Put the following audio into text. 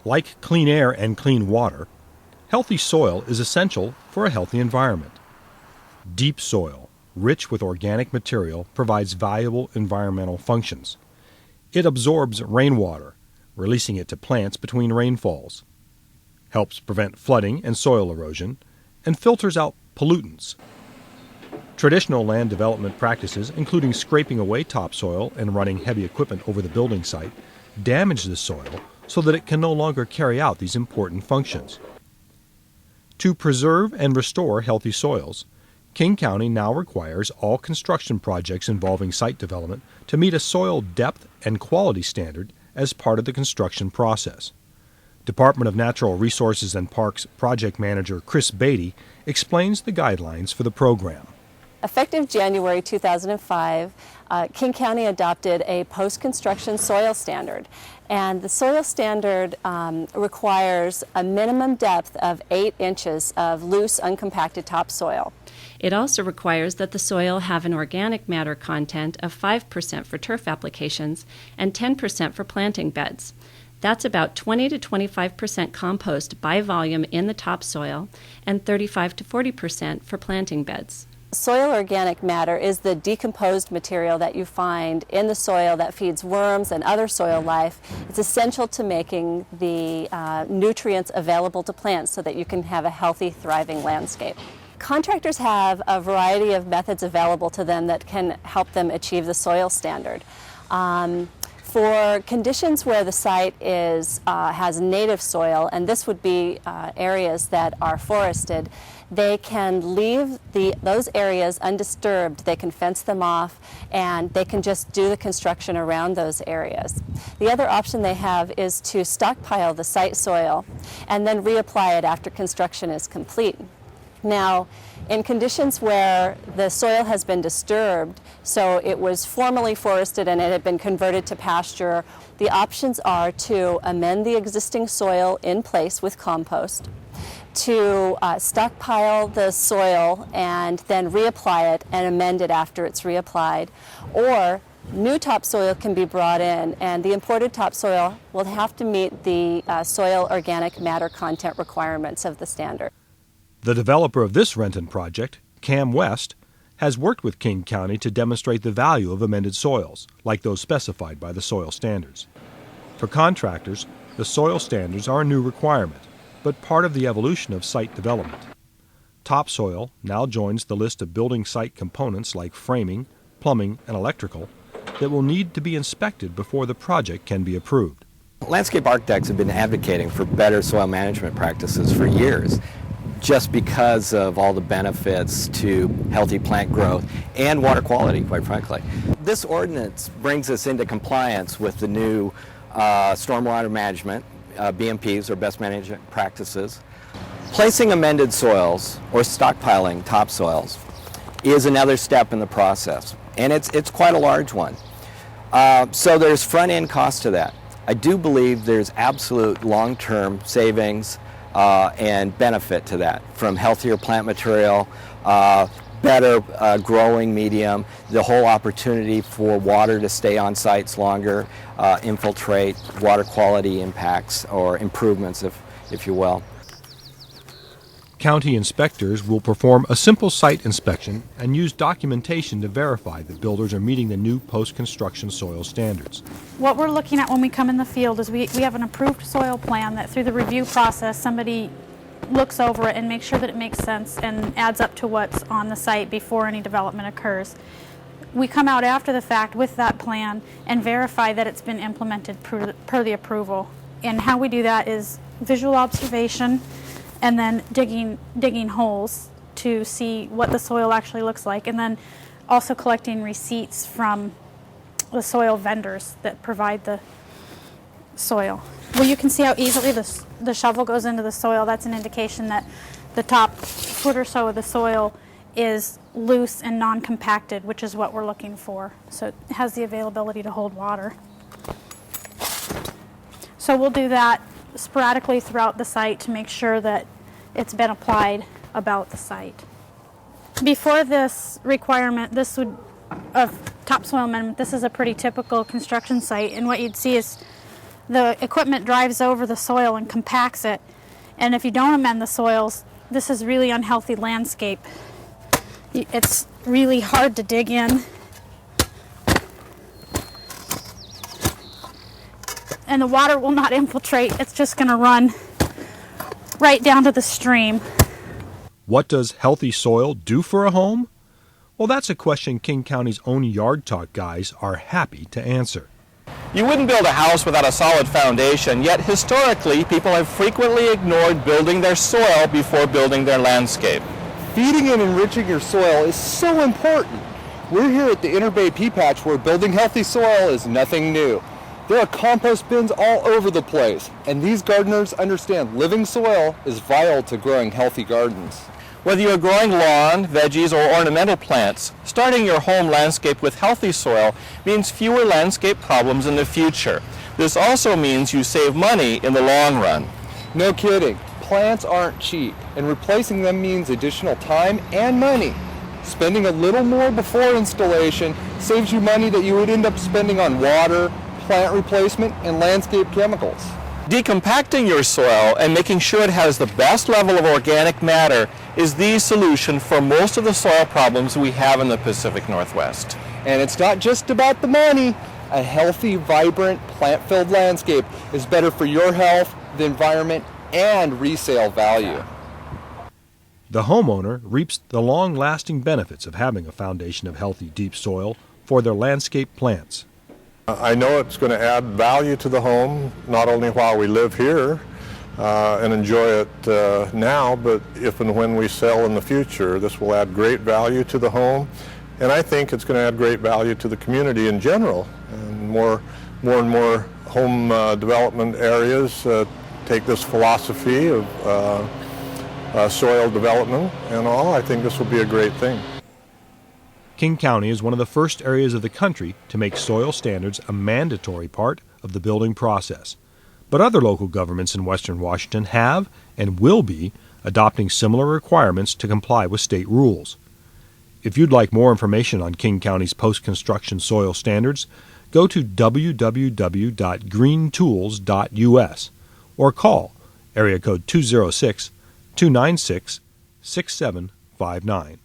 Like clean air and clean water, healthy soil is essential for a healthy environment. Deep soil, rich with organic material, provides valuable environmental functions. It absorbs rainwater, releasing it to plants between rainfalls, helps prevent flooding and soil erosion, and filters out pollutants. Traditional land development practices, including scraping away topsoil and running heavy equipment over the building site, damage the soil so that it can no longer carry out these important functions. To preserve and restore healthy soils, King County now requires all construction projects involving site development to meet a soil depth and quality standard as part of the construction process. Department of Natural Resources and Parks Project Manager Chris Beatty explains the guidelines for the program. Effective January 2005, King County adopted a post-construction soil standard. And the soil standard requires a minimum depth of 8 inches of loose, uncompacted topsoil. It also requires that the soil have an organic matter content of 5% for turf applications and 10% for planting beds. That's about 20 to 25% compost by volume in the topsoil and 35 to 40% for planting beds. Soil organic matter is the decomposed material that you find in the soil that feeds worms and other soil life. It's essential to making the nutrients available to plants so that you can have a healthy, thriving landscape. Contractors have a variety of methods available to them that can help them achieve the soil standard. For conditions where the site has native soil, and this would be areas that are forested, they can leave those areas undisturbed. They can fence them off, and they can just do the construction around those areas. The other option they have is to stockpile the site soil and then reapply it after construction is complete. Now, in conditions where the soil has been disturbed, so it was formerly forested and it had been converted to pasture, the options are to amend the existing soil in place with compost, to stockpile the soil and then reapply it and amend it after it's reapplied, or new topsoil can be brought in, and the imported topsoil will have to meet the soil organic matter content requirements of the standard. The developer of this Renton project, Cam West, has worked with King County to demonstrate the value of amended soils, like those specified by the soil standards. For contractors, the soil standards are a new requirement, but part of the evolution of site development. Topsoil now joins the list of building site components like framing, plumbing, and electrical that will need to be inspected before the project can be approved. Landscape architects have been advocating for better soil management practices for years, just because of all the benefits to healthy plant growth and water quality, quite frankly. This ordinance brings us into compliance with the new stormwater management, BMPs, or best management practices. Placing amended soils or stockpiling topsoils is another step in the process, and it's quite a large one. So there's front-end cost to that. I do believe there's absolute long-term savings and benefit to that, from healthier plant material, better growing medium, the whole opportunity for water to stay on sites longer, infiltrate, water quality impacts or improvements, if you will. County inspectors will perform a simple site inspection and use documentation to verify that builders are meeting the new post-construction soil standards. What we're looking at when we come in the field is we have an approved soil plan that through the review process somebody looks over it and makes sure that it makes sense and adds up to what's on the site before any development occurs. We come out after the fact with that plan and verify that it's been implemented per the approval. And how we do that is visual observation, and then digging holes to see what the soil actually looks like, and then also collecting receipts from the soil vendors that provide the soil. Well, you can see how easily the shovel goes into the soil. That's an indication that the top foot or so of the soil is loose and non-compacted, which is what we're looking for. So it has the availability to hold water. So we'll do that sporadically throughout the site to make sure that it's been applied about the site. Before this requirement, of topsoil amendment, this is a pretty typical construction site, and what you'd see is the equipment drives over the soil and compacts it. And if you don't amend the soils, this is really unhealthy landscape. It's really hard to dig in. And the water will not infiltrate. It's just going to run right down to the stream. What does healthy soil do for a home? Well, that's a question King County's own Yard Talk guys are happy to answer. You wouldn't build a house without a solid foundation, yet historically people have frequently ignored building their soil before building their landscape. Feeding and enriching your soil is so important. We're here at the Inner Bay Pea Patch where building healthy soil is nothing new. There are compost bins all over the place, and these gardeners understand living soil is vital to growing healthy gardens. Whether you're growing lawn, veggies, or ornamental plants, starting your home landscape with healthy soil means fewer landscape problems in the future. This also means you save money in the long run. No kidding. Plants aren't cheap, and replacing them means additional time and money. Spending a little more before installation saves you money that you would end up spending on water, plant replacement, and landscape chemicals. Decompacting your soil and making sure it has the best level of organic matter is the solution for most of the soil problems we have in the Pacific Northwest. And it's not just about the money. A healthy, vibrant, plant-filled landscape is better for your health, the environment, and resale value. The homeowner reaps the long-lasting benefits of having a foundation of healthy, deep soil for their landscape plants. I know it's going to add value to the home, not only while we live here and enjoy it now, but if and when we sell in the future. This will add great value to the home, and I think it's going to add great value to the community in general. And more and more home development areas take this philosophy of soil development and all. I think this will be a great thing. King County is one of the first areas of the country to make soil standards a mandatory part of the building process. But other local governments in western Washington have and will be adopting similar requirements to comply with state rules. If you'd like more information on King County's post-construction soil standards, go to www.greentools.us or call area code 206-296-6759.